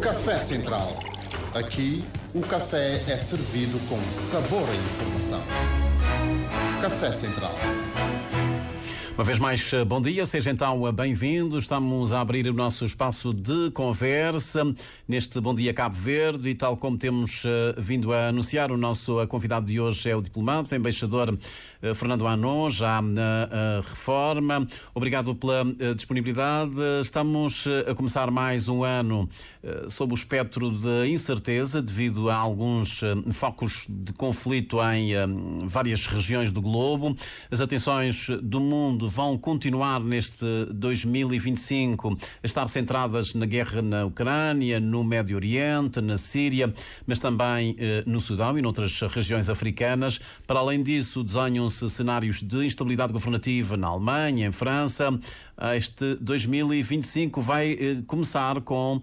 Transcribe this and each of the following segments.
Café Central. Aqui, o café é servido com sabor e informação. Café Central. Uma vez mais, bom dia, seja então bem-vindo. Estamos a abrir o nosso espaço de conversa neste Bom Dia Cabo Verde e tal como temos vindo a anunciar, o nosso convidado de hoje é o diplomata, embaixador Fernando Anon, já na Reforma. Obrigado pela disponibilidade. Estamos a começar mais um ano sob o espectro de incerteza devido a alguns focos de conflito em várias regiões do globo. As atenções do mundo vão continuar neste 2025 a estar centradas na guerra na Ucrânia, no Médio Oriente, na Síria, mas também no Sudão e noutras regiões africanas. Para além disso, desenham-se cenários de instabilidade governativa na Alemanha, em França. Este 2025 vai começar com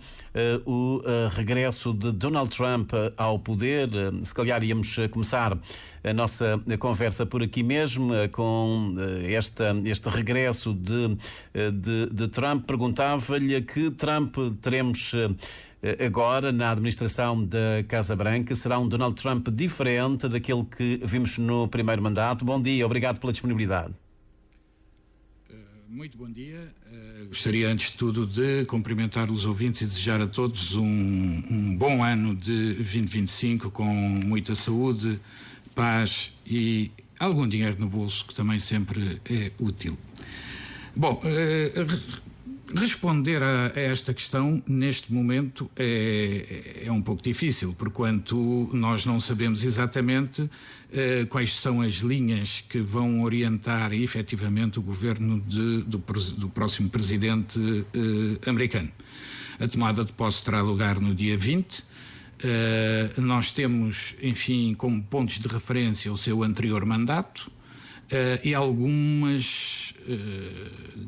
o regresso de Donald Trump ao poder. Se calhar íamos começar a nossa conversa por aqui mesmo, com este regresso de Trump. Perguntava-lhe que Trump teremos agora na administração da Casa Branca. Será um Donald Trump diferente daquele que vimos no primeiro mandato? Bom dia, obrigado pela disponibilidade. Muito bom dia. Gostaria antes de tudo de cumprimentar os ouvintes e desejar a todos um bom ano de 2025 com muita saúde, paz e algum dinheiro no bolso, que também sempre é útil. Bom, responder a esta questão neste momento é um pouco difícil, porquanto nós não sabemos exatamente quais são as linhas que vão orientar efetivamente o governo do próximo presidente americano. A tomada de posse terá lugar no dia 20. Nós temos, enfim, como pontos de referência o seu anterior mandato e algumas,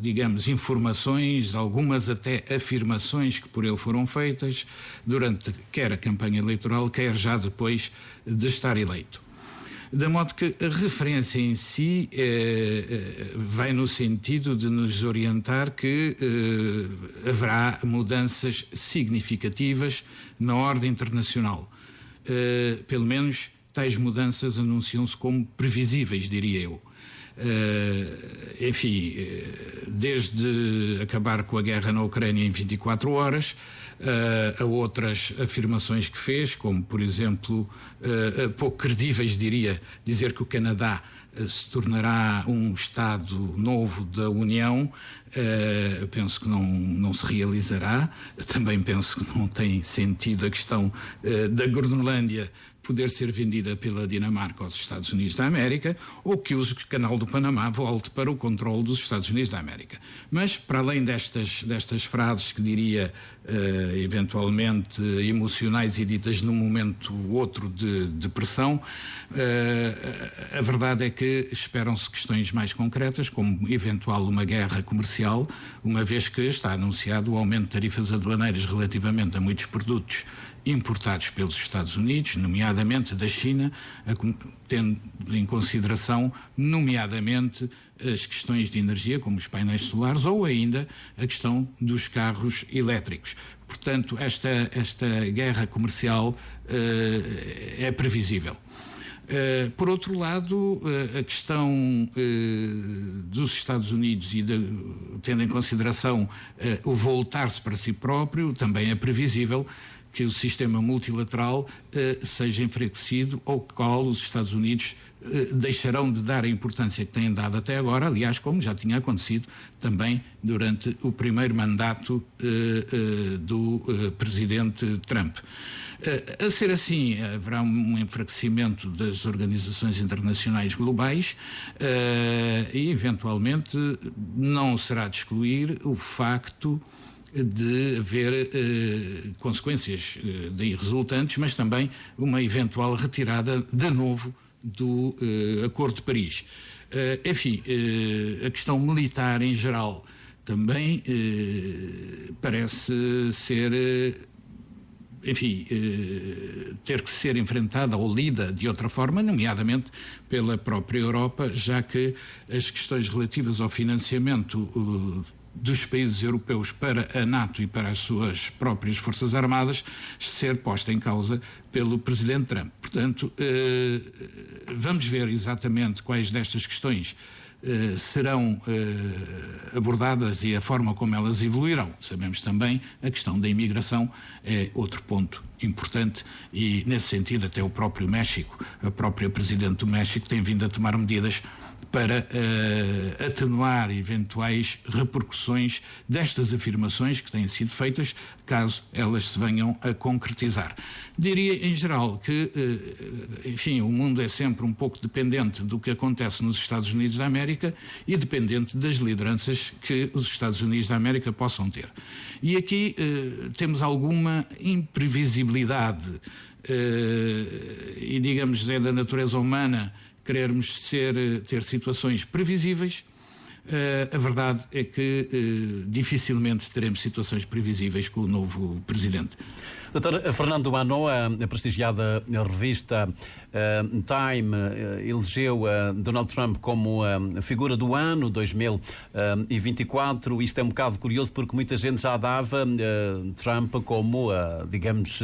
digamos, informações, algumas até afirmações que por ele foram feitas durante quer a campanha eleitoral, quer já depois de estar eleito. De modo que a referência em si vai no sentido de nos orientar que haverá mudanças significativas na ordem internacional. Pelo menos tais mudanças anunciam-se como previsíveis, diria eu. Enfim, desde acabar com a guerra na Ucrânia em 24 horas, a outras afirmações que fez, como, por exemplo, pouco credíveis, diria, dizer que o Canadá se tornará um Estado novo da União. Penso que não se realizará. Também penso que não tem sentido a questão da Groenlândia poder ser vendida pela Dinamarca aos Estados Unidos da América, ou que o Canal do Panamá volte para o controle dos Estados Unidos da América. Mas, para além destas frases que diria eventualmente emocionais e ditas num momento outro de pressão, a verdade é que esperam-se questões mais concretas, como eventual uma guerra comercial, uma vez que está anunciado o aumento de tarifas aduaneiras relativamente a muitos produtos importados pelos Estados Unidos, nomeadamente da China, tendo em consideração, nomeadamente, as questões de energia, como os painéis solares, ou ainda a questão dos carros elétricos. Portanto, esta guerra comercial é previsível. Por outro lado, a questão dos Estados Unidos e tendo em consideração o voltar-se para si próprio, também é previsível que o sistema multilateral seja enfraquecido, ou qual os Estados Unidos deixarão de dar a importância que têm dado até agora, aliás, como já tinha acontecido também durante o primeiro mandato do presidente Trump. A ser assim, haverá um enfraquecimento das organizações internacionais globais e, eventualmente, não será de excluir o facto de haver consequências daí resultantes, mas também uma eventual retirada de novo do Acordo de Paris. Enfim, a questão militar em geral também parece ser, enfim, ter que ser enfrentada ou lida de outra forma, nomeadamente pela própria Europa, já que as questões relativas ao financiamento dos países europeus para a NATO e para as suas próprias Forças Armadas ser posta em causa pelo Presidente Trump. Portanto, vamos ver exatamente quais destas questões serão abordadas e a forma como elas evoluirão. Sabemos também a questão da imigração é outro ponto importante e, nesse sentido, até o próprio México, a própria Presidente do México tem vindo a tomar medidas para atenuar eventuais repercussões destas afirmações que têm sido feitas, caso elas se venham a concretizar. Diria, em geral, que, enfim, o mundo é sempre um pouco dependente do que acontece nos Estados Unidos da América e dependente das lideranças que os Estados Unidos da América possam ter. E aqui temos alguma imprevisibilidade e, digamos, é da natureza humana querermos ter situações previsíveis. A verdade é que dificilmente teremos situações previsíveis com o novo Presidente. Dr. Fernando Manó, a prestigiada revista Time elegeu Donald Trump como a figura do ano 2024. Isto é um bocado curioso porque muita gente já dava Trump como, digamos,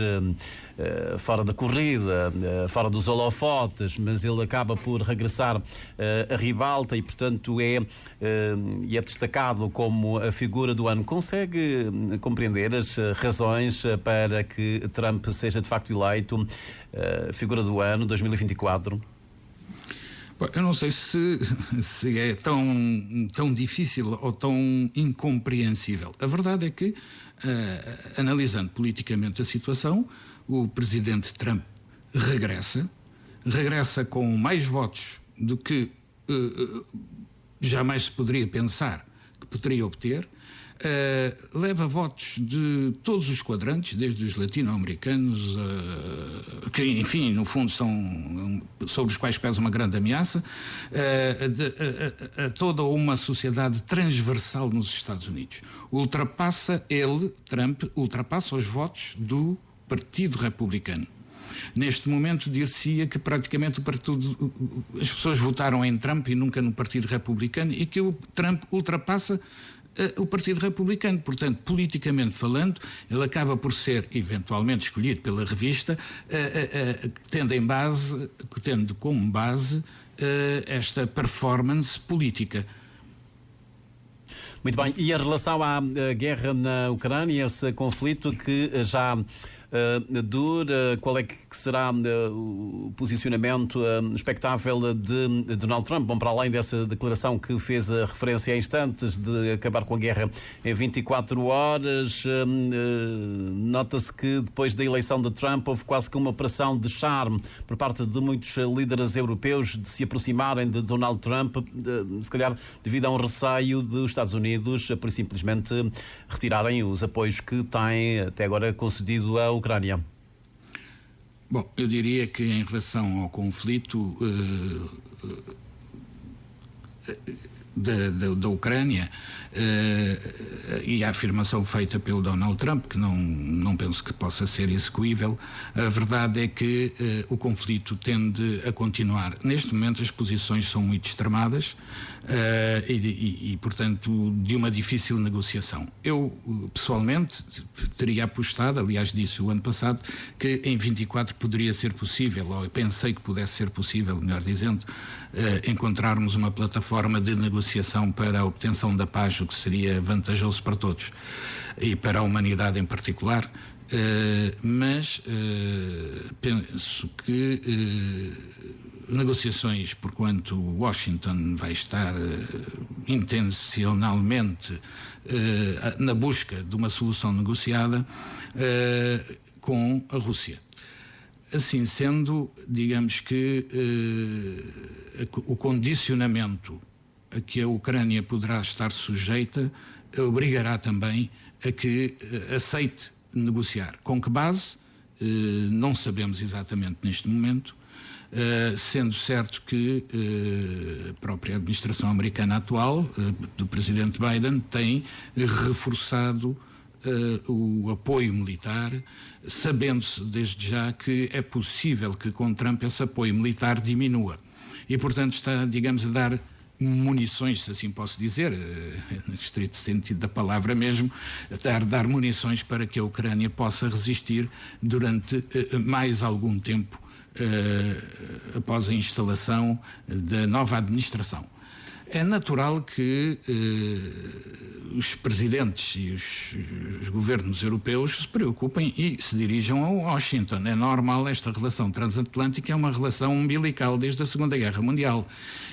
fora da corrida, fora dos holofotes, mas ele acaba por regressar à ribalta e, portanto, é destacado como a figura do ano. Consegue compreender as razões para que Trump seja de facto eleito figura do ano 2024? Bom, eu não sei se é tão difícil ou tão incompreensível. A verdade é que, analisando politicamente a situação, o presidente Trump regressa com mais votos do que jamais se poderia pensar que poderia obter. Leva votos de todos os quadrantes, desde os latino-americanos, que, enfim, no fundo são sobre os quais pesa uma grande ameaça, a toda uma sociedade transversal nos Estados Unidos. Trump ultrapassa os votos do Partido Republicano. Neste momento, dir-se-ia que praticamente as pessoas votaram em Trump e nunca no Partido Republicano e que o Trump ultrapassa o Partido Republicano. Portanto, politicamente falando, ele acaba por ser eventualmente escolhido pela revista, tendo como base esta performance política. Muito bem. E em relação à guerra na Ucrânia, esse conflito que já dura, qual é que será o posicionamento expectável de Donald Trump? Bom, para além dessa declaração que fez a referência há instantes de acabar com a guerra em 24 horas, nota-se que depois da eleição de Trump houve quase que uma operação de charme por parte de muitos líderes europeus de se aproximarem de Donald Trump, se calhar devido a um receio dos Estados Unidos por simplesmente retirarem os apoios que têm até agora concedido à Ucrânia. Bom, eu diria que em relação ao conflito da Ucrânia e a afirmação feita pelo Donald Trump, que não penso que possa ser execuível, a verdade é que o conflito tende a continuar. Neste momento as posições são muito extremadas e, portanto, de uma difícil negociação. Eu, pessoalmente, teria apostado, aliás disse o ano passado, que em 24 poderia ser possível, ou pensei que pudesse ser possível, melhor dizendo, encontrarmos uma plataforma de negociação para a obtenção da paz, o que seria vantajoso para todos e para a humanidade em particular, mas penso que negociações, porquanto Washington vai estar intencionalmente na busca de uma solução negociada com a Rússia. Assim sendo, digamos que o condicionamento a que a Ucrânia poderá estar sujeita obrigará também a que aceite negociar. Com que base? Não sabemos exatamente neste momento, sendo certo que a própria administração americana atual, do presidente Biden, tem reforçado o apoio militar, sabendo-se desde já que é possível que com Trump esse apoio militar diminua. E, portanto, está, digamos, a dar munições, se assim posso dizer, no estrito sentido da palavra mesmo, dar munições para que a Ucrânia possa resistir durante mais algum tempo após a instalação da nova administração. É natural que os presidentes e os governos europeus se preocupem e se dirijam a Washington. É normal, esta relação transatlântica é uma relação umbilical desde a Segunda Guerra Mundial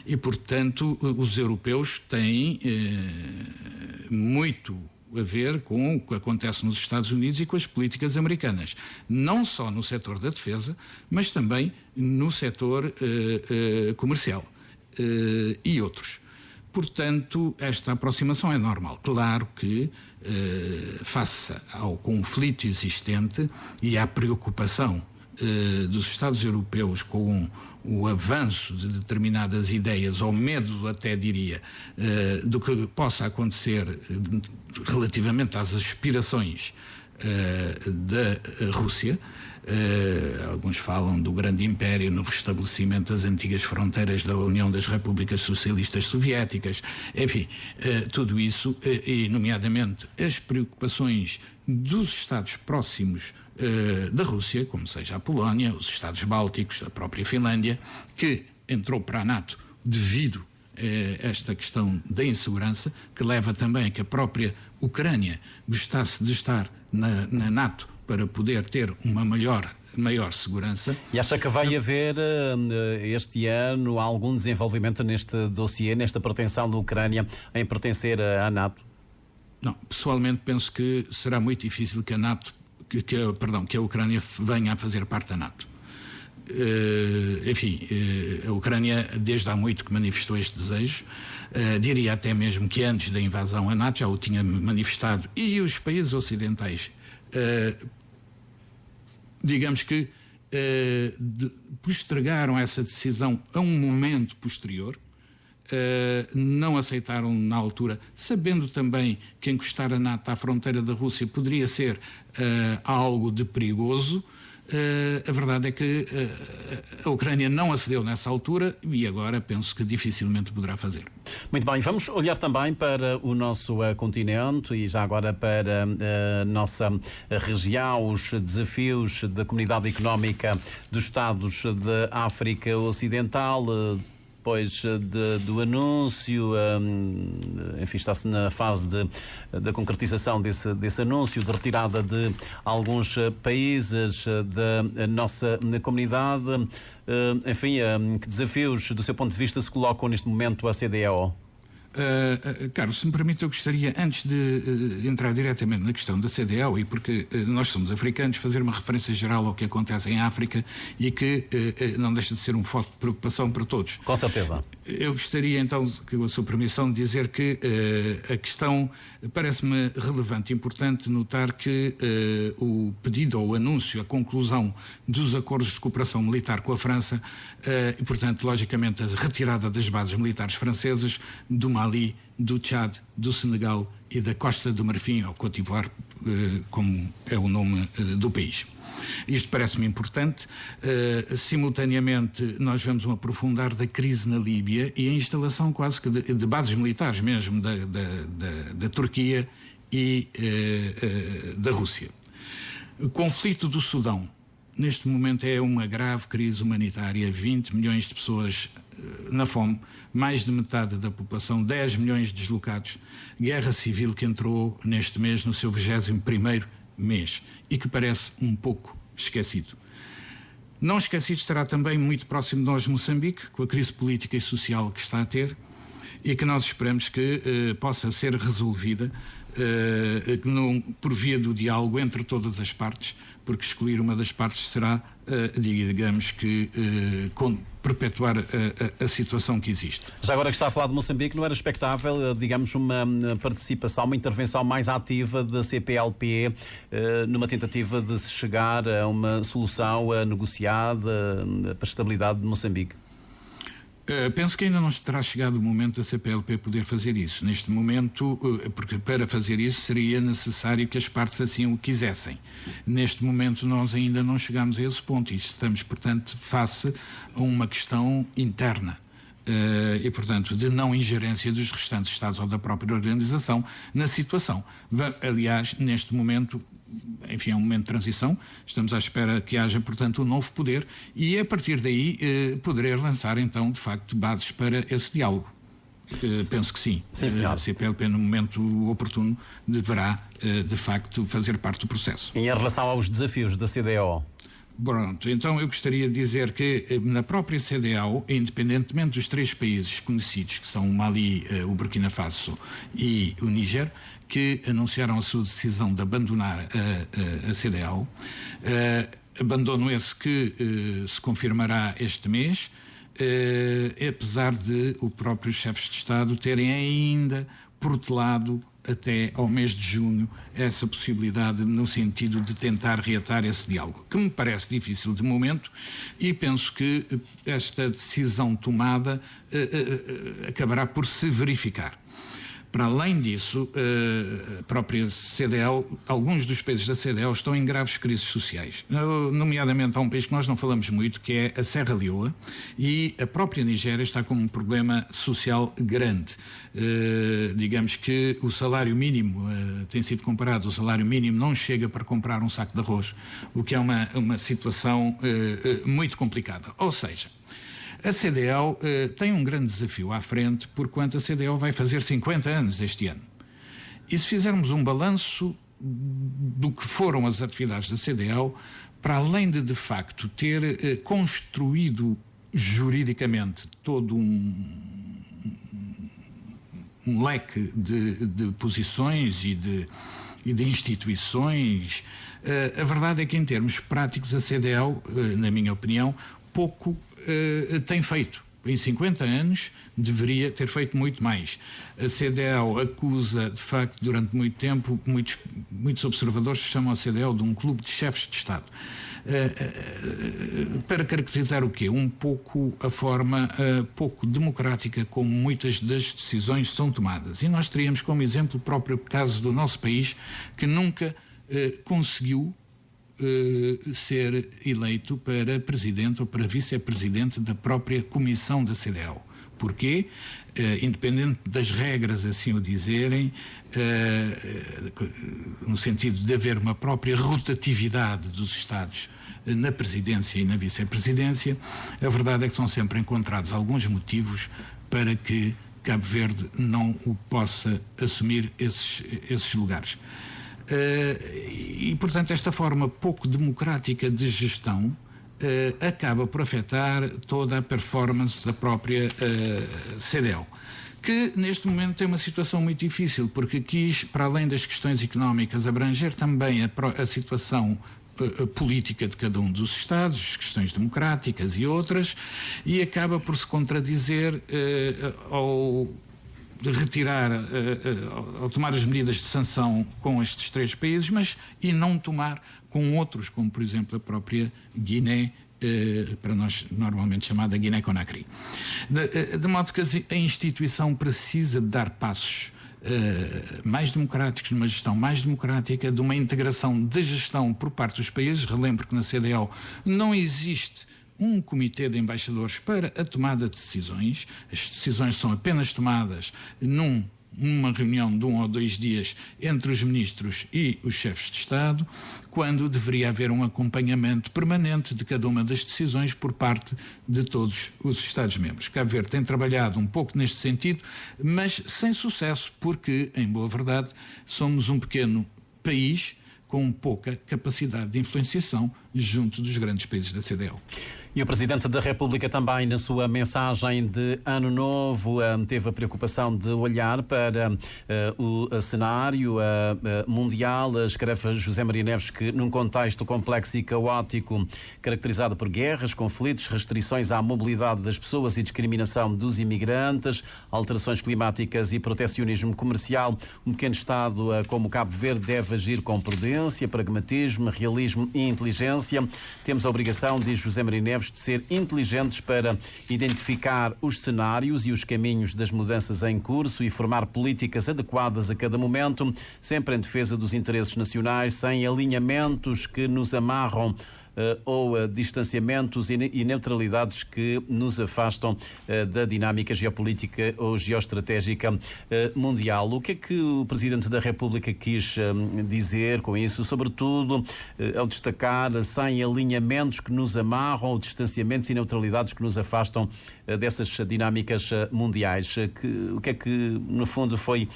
e, portanto, os europeus têm muito a ver com o que acontece nos Estados Unidos e com as políticas americanas. Não só no setor da defesa, mas também no setor comercial e outros. Portanto, esta aproximação é normal. Claro que, face ao conflito existente e à preocupação dos Estados europeus com o avanço de determinadas ideias, ou medo até diria, do que possa acontecer relativamente às aspirações da Rússia. Alguns falam do grande império no restabelecimento das antigas fronteiras da União das Repúblicas Socialistas Soviéticas, enfim, tudo isso, e nomeadamente as preocupações dos Estados próximos da Rússia, como seja a Polónia, os Estados Bálticos, a própria Finlândia, que entrou para a NATO devido a esta questão da insegurança, que leva também a que a própria Ucrânia gostasse de estar na NATO para poder ter uma maior segurança. E acha que vai haver este ano algum desenvolvimento neste dossiê, nesta pretensão da Ucrânia em pertencer à NATO? Não, pessoalmente penso que será muito difícil que a Ucrânia venha a fazer parte da NATO. Enfim, a Ucrânia desde há muito que manifestou este desejo, diria até mesmo que antes da invasão à NATO já o tinha manifestado, e os países ocidentais digamos que postergaram essa decisão a um momento posterior, não aceitaram na altura, sabendo também que encostar a NATO à fronteira da Rússia poderia ser algo de perigoso. A verdade é que a Ucrânia não acedeu nessa altura e agora penso que dificilmente poderá fazer. Muito bem, vamos olhar também para o nosso continente e já agora para a nossa região, os desafios da Comunidade Económica dos Estados da África Ocidental. Depois do anúncio, enfim, está-se na fase da concretização desse anúncio de retirada de alguns países da nossa comunidade. Enfim, que desafios, do seu ponto de vista, se colocam neste momento a CDAO? Carlos, se me permite, eu gostaria, antes de entrar diretamente na questão da CDAO, e porque nós somos africanos, fazer uma referência geral ao que acontece em África e que não deixa de ser um foco de preocupação para todos. Com certeza. Eu gostaria então, com a sua permissão, de dizer que a questão parece-me relevante e importante notar que o pedido ou o anúncio, a conclusão dos acordos de cooperação militar com a França e, portanto, logicamente, a retirada das bases militares francesas do Mali, do Tchad, do Senegal e da Costa do Marfim, ou Côte d'Ivoire, como é o nome do país. Isto parece-me importante. Simultaneamente, nós vamos um aprofundar da crise na Líbia e a instalação quase que de bases militares mesmo da Turquia e da Rússia. O conflito do Sudão, neste momento, é uma grave crise humanitária. 20 milhões de pessoas na fome, mais de metade da população, 10 milhões de deslocados. Guerra civil que entrou neste mês no seu 21º mês e que parece um pouco esquecido. Não esquecido estará também muito próximo de nós Moçambique, com a crise política e social que está a ter e que nós esperamos que possa ser resolvida por via do diálogo entre todas as partes, porque excluir uma das partes será, digamos que, perpetuar a situação que existe. Já agora que está a falar de Moçambique, não era expectável, digamos, uma participação, uma intervenção mais ativa da CPLP numa tentativa de se chegar a uma solução negociada para a estabilidade de Moçambique? Penso que ainda não terá chegado o momento da CPLP poder fazer isso. Neste momento, porque para fazer isso seria necessário que as partes assim o quisessem. Neste momento nós ainda não chegamos a esse ponto e estamos, portanto, face a uma questão interna. e, portanto, de não ingerência dos restantes Estados ou da própria organização na situação. Aliás, neste momento, enfim, é um momento de transição, estamos à espera que haja, portanto, um novo poder e, a partir daí, poder lançar, então, de facto, bases para esse diálogo. Penso que sim. A CPLP, no momento oportuno, deverá, de facto, fazer parte do processo. E em relação aos desafios da CDAO? Pronto, então eu gostaria de dizer que na própria CDAO, independentemente dos 3 países conhecidos, que são o Mali, o Burkina Faso e o Níger, que anunciaram a sua decisão de abandonar a CDAO, abandono esse que se confirmará este mês, apesar de os próprios chefes de Estado terem ainda protelado até ao mês de junho essa possibilidade no sentido de tentar reatar esse diálogo, que me parece difícil de momento e penso que esta decisão tomada acabará por se verificar. Para além disso, a própria CDAO, alguns dos países da CDAO estão em graves crises sociais. Nomeadamente, há um país que nós não falamos muito, que é a Serra Leoa, e a própria Nigéria está com um problema social grande. Digamos que o salário mínimo, tem sido comparado, o salário mínimo não chega para comprar um saco de arroz, o que é uma situação muito complicada. Ou seja, a CDAO tem um grande desafio à frente, porquanto a CDAO vai fazer 50 anos este ano. E se fizermos um balanço do que foram as atividades da CDAO, para além de facto, ter construído juridicamente todo um leque de posições e de instituições, a verdade é que, em termos práticos, a CDAO, na minha opinião, pouco tem feito. Em 50 anos deveria ter feito muito mais. A CDAO acusa, de facto, durante muito tempo, muitos observadores chamam a CDAO de um clube de chefes de Estado. Para caracterizar o quê? Um pouco a forma pouco democrática como muitas das decisões são tomadas. E nós teríamos como exemplo o próprio caso do nosso país, que nunca conseguiu ser eleito para presidente ou para vice-presidente da própria comissão da CDAO. Porquê? Independente das regras assim o dizerem, no sentido de haver uma própria rotatividade dos Estados na presidência e na vice-presidência, a verdade é que são sempre encontrados alguns motivos para que Cabo Verde não o possa assumir esses lugares. E, portanto, esta forma pouco democrática de gestão acaba por afetar toda a performance da própria CDAO, que neste momento tem uma situação muito difícil, porque quis, para além das questões económicas, abranger também a situação política de cada um dos Estados, questões democráticas e outras, e acaba por se contradizer ao retirar, ao tomar as medidas de sanção com estes 3 países, e não tomar com outros, como por exemplo a própria Guiné, para nós normalmente chamada Guiné-Conakry. De modo que a instituição precisa de dar passos mais democráticos, numa gestão mais democrática, de uma integração de gestão por parte dos países. Relembro que na CDAO não existe um comitê de embaixadores para a tomada de decisões. As decisões são apenas tomadas numa reunião de 1 ou 2 dias entre os ministros e os chefes de Estado, quando deveria haver um acompanhamento permanente de cada uma das decisões por parte de todos os Estados-membros. Cabo Verde tem trabalhado um pouco neste sentido, mas sem sucesso, porque, em boa verdade, somos um pequeno país com pouca capacidade de influenciação junto dos grandes países da CDAO. E o Presidente da República também, na sua mensagem de Ano Novo, teve a preocupação de olhar para o cenário mundial. Escreve José Maria Neves que, num contexto complexo e caótico, caracterizado por guerras, conflitos, restrições à mobilidade das pessoas e discriminação dos imigrantes, alterações climáticas e protecionismo comercial, um pequeno Estado como Cabo Verde deve agir com prudência, pragmatismo, realismo e inteligência. Temos a obrigação, diz José Maria Neves, de ser inteligentes para identificar os cenários e os caminhos das mudanças em curso e formar políticas adequadas a cada momento, sempre em defesa dos interesses nacionais, sem alinhamentos que nos amarram ou distanciamentos e neutralidades que nos afastam da dinâmica geopolítica ou geoestratégica mundial. O que é que o Presidente da República quis dizer com isso, sobretudo ao destacar sem alinhamentos que nos amarram ou distanciamentos e neutralidades que nos afastam dessas dinâmicas mundiais? O que é que, no fundo, foi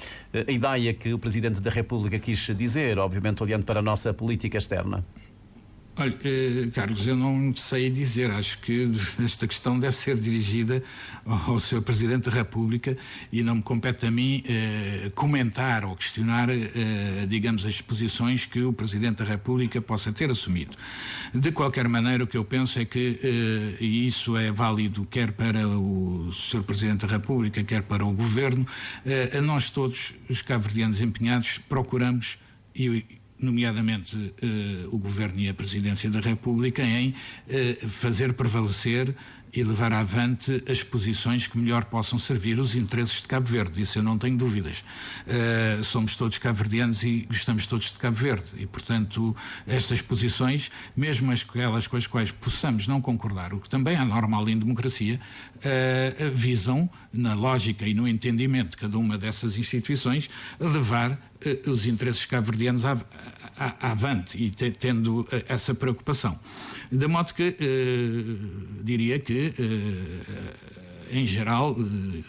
a ideia que o Presidente da República quis dizer, obviamente olhando para a nossa política externa? Olha, Carlos, eu não sei dizer. Acho que esta questão deve ser dirigida ao Sr. Presidente da República e não me compete a mim comentar ou questionar, digamos, as posições que o Presidente da República possa ter assumido. De qualquer maneira, o que eu penso é que, e isso é válido quer para o Sr. Presidente da República, quer para o Governo, nós todos, os cabo-verdianos empenhados, procuramos, nomeadamente o Governo e a Presidência da República, em fazer prevalecer e levar avante as posições que melhor possam servir os interesses de Cabo Verde. Disso eu não tenho dúvidas. Somos todos cabo-verdianos e gostamos todos de Cabo Verde e, portanto, estas posições, mesmo aquelas com as quais possamos não concordar, o que também é normal em democracia, visam, na lógica e no entendimento de cada uma dessas instituições, levar os interesses cabo-verdianos avante e tendo essa preocupação. De modo que diria que, em geral,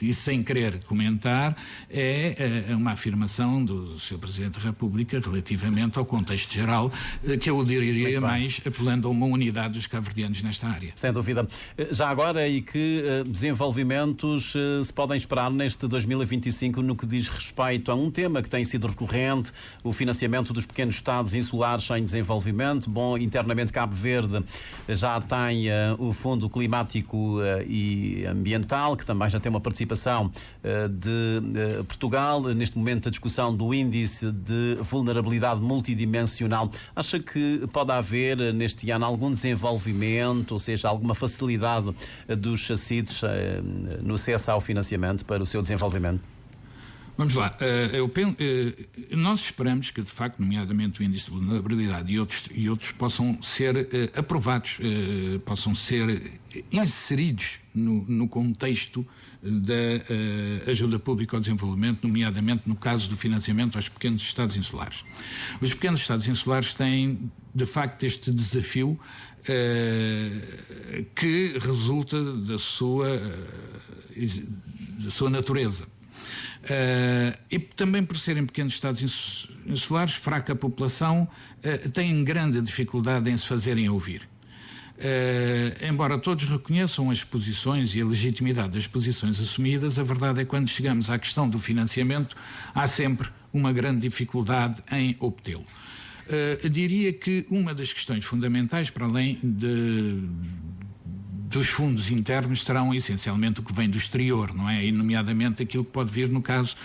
e sem querer comentar, é uma afirmação do Sr. Presidente da República relativamente ao contexto geral, que eu diria mais apelando a uma unidade dos cabo-verdianos nesta área. Sem dúvida. Já agora, e que desenvolvimentos se podem esperar neste 2025 no que diz respeito a um tema que tem sido recorrente, o financiamento dos pequenos estados insulares em desenvolvimento? Bom, internamente Cabo Verde já tem o Fundo Climático e Ambiental, que também já tem uma participação de Portugal. Neste momento, a discussão do índice de vulnerabilidade multidimensional. Acha que pode haver neste ano algum desenvolvimento, ou seja, alguma facilidade dos CIDs no acesso ao financiamento para o seu desenvolvimento? Vamos lá, nós esperamos que, de facto, nomeadamente o índice de vulnerabilidade e outros possam ser aprovados, possam ser inseridos no contexto da ajuda pública ao desenvolvimento, nomeadamente no caso do financiamento aos pequenos estados insulares. Os pequenos estados insulares têm, de facto, este desafio que resulta da sua natureza. E também por serem pequenos estados insulares, fraca população, têm grande dificuldade em se fazerem ouvir. Embora todos reconheçam as posições e a legitimidade das posições assumidas, a verdade é que quando chegamos à questão do financiamento, há sempre uma grande dificuldade em obtê-lo. Diria que uma das questões fundamentais, para além dos fundos internos, serão essencialmente o que vem do exterior, não é? E nomeadamente aquilo que pode vir no caso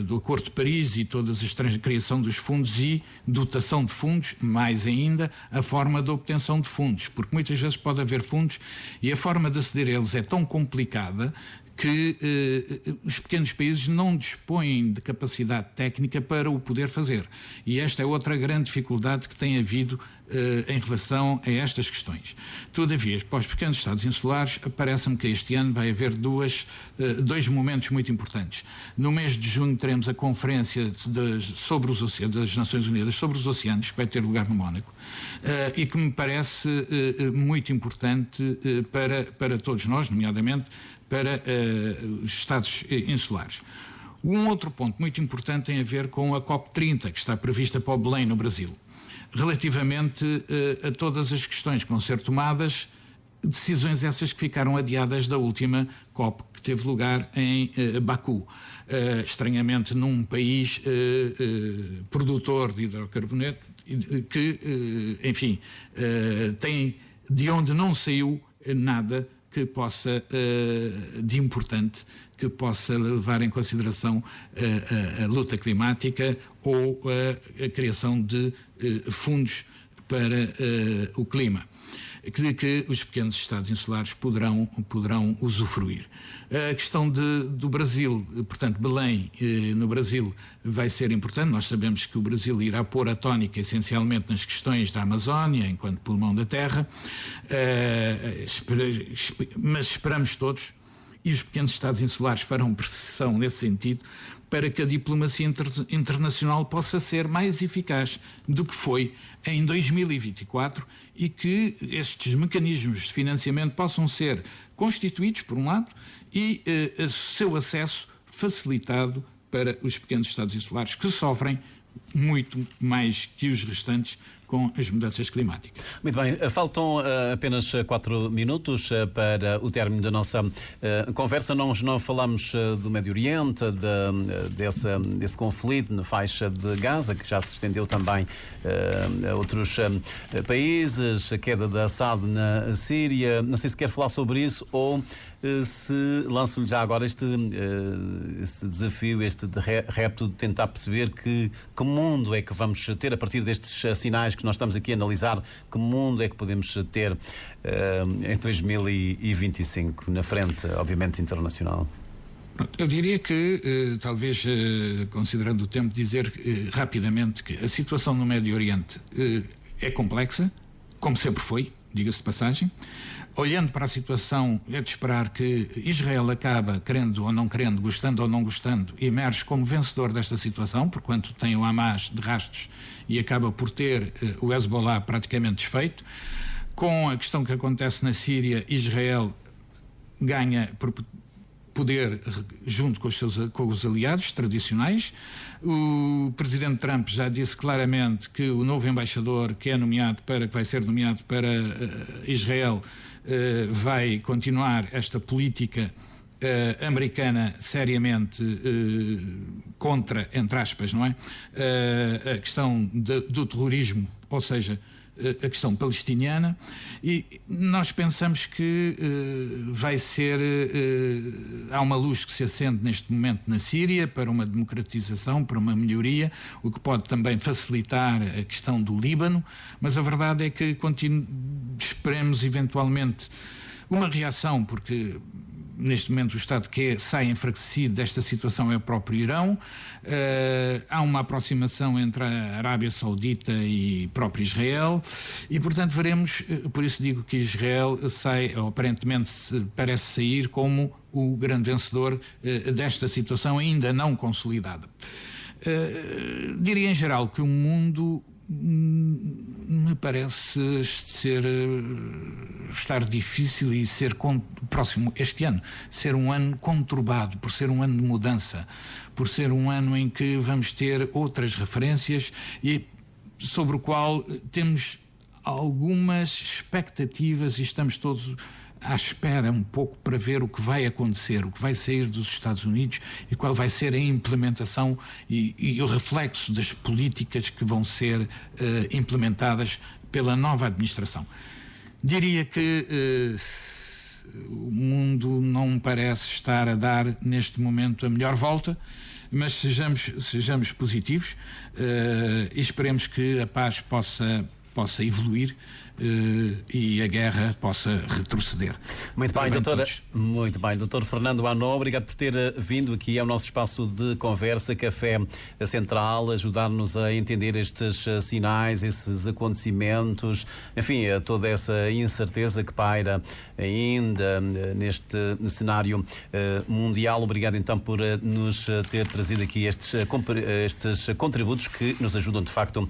do Acordo de Paris e todas as criação dos fundos e dotação de fundos, mais ainda a forma de obtenção de fundos, porque muitas vezes pode haver fundos e a forma de aceder a eles é tão complicada que os pequenos países não dispõem de capacidade técnica para o poder fazer. E esta é outra grande dificuldade que tem havido em relação a estas questões. Todavia, para os pequenos estados insulares, parece-me que este ano vai haver dois momentos muito importantes. No mês de junho teremos a conferência sobre os oceanos, das Nações Unidas sobre os oceanos, que vai ter lugar no Mónaco, e que me parece muito importante para todos nós, nomeadamente para os Estados insulares. Um outro ponto muito importante tem a ver com a COP30, que está prevista para o Belém, no Brasil. Relativamente a todas as questões que vão ser tomadas, decisões essas que ficaram adiadas da última COP, que teve lugar em Baku. Estranhamente, num país produtor de hidrocarboneto, que, enfim, tem de onde não saiu nada que possa, de importante, que possa levar em consideração a luta climática ou a criação de fundos para o clima. de que os pequenos Estados insulares poderão usufruir. A questão do Brasil, portanto, Belém no Brasil vai ser importante. Nós sabemos que o Brasil irá pôr a tónica essencialmente nas questões da Amazónia, enquanto pulmão da terra, mas esperamos todos, e os pequenos Estados insulares farão pressão nesse sentido, para que a diplomacia internacional possa ser mais eficaz do que foi em 2024 e que estes mecanismos de financiamento possam ser constituídos, por um lado, e o seu acesso facilitado para os pequenos Estados insulares, que sofrem muito mais que os restantes com as mudanças climáticas. Muito bem, faltam apenas 4 minutos para o término da nossa conversa. Nós não falamos do Médio Oriente, desse conflito na faixa de Gaza, que já se estendeu também a outros países, a queda de Assad na Síria. Não sei se quer falar sobre isso ou se lanço-lhe já agora este desafio, este repto de tentar perceber que mundo é que vamos ter a partir destes sinais que nós estamos aqui a analisar, que mundo é que podemos ter em 2025, na frente, obviamente, internacional? Eu diria que, talvez, considerando o tempo, dizer rapidamente que a situação no Médio Oriente é complexa, como sempre foi, diga-se de passagem. Olhando para a situação, é de esperar que Israel acaba, querendo ou não querendo, gostando ou não gostando, emerge como vencedor desta situação, porquanto tem o Hamas de rastros e acaba por ter o Hezbollah praticamente desfeito. Com a questão que acontece na Síria, Israel ganha poder junto com os aliados tradicionais. O presidente Trump já disse claramente que o novo embaixador que vai ser nomeado para Israel vai continuar esta política americana seriamente contra, entre aspas, não é? A questão do terrorismo, ou seja, a questão palestiniana, e nós pensamos que vai ser há uma luz que se acende neste momento na Síria para uma democratização, para uma melhoria, o que pode também facilitar a questão do Líbano, mas a verdade é que esperemos eventualmente uma reação, porque neste momento o Estado que sai enfraquecido desta situação é o próprio Irão. Há uma aproximação entre a Arábia Saudita e próprio Israel e, portanto, veremos, por isso digo que Israel sai, ou aparentemente parece sair como o grande vencedor desta situação ainda não consolidada. Diria em geral que o mundo me parece estar difícil e ser próximo este ano, ser um ano conturbado, por ser um ano de mudança, por ser um ano em que vamos ter outras referências e sobre o qual temos algumas expectativas e estamos todos à espera um pouco para ver o que vai acontecer, o que vai sair dos Estados Unidos e qual vai ser a implementação e o reflexo das políticas que vão ser implementadas pela nova administração. Diria que o mundo não parece estar a dar neste momento a melhor volta, mas sejamos positivos e esperemos que a paz possa evoluir e a guerra possa retroceder. Muito bem, doutor Fernando Arnaud, obrigado por ter vindo aqui ao nosso espaço de conversa, Café Central, ajudar-nos a entender estes sinais, esses acontecimentos, enfim, toda essa incerteza que paira ainda neste cenário mundial. Obrigado então por nos ter trazido aqui estes contributos que nos ajudam de facto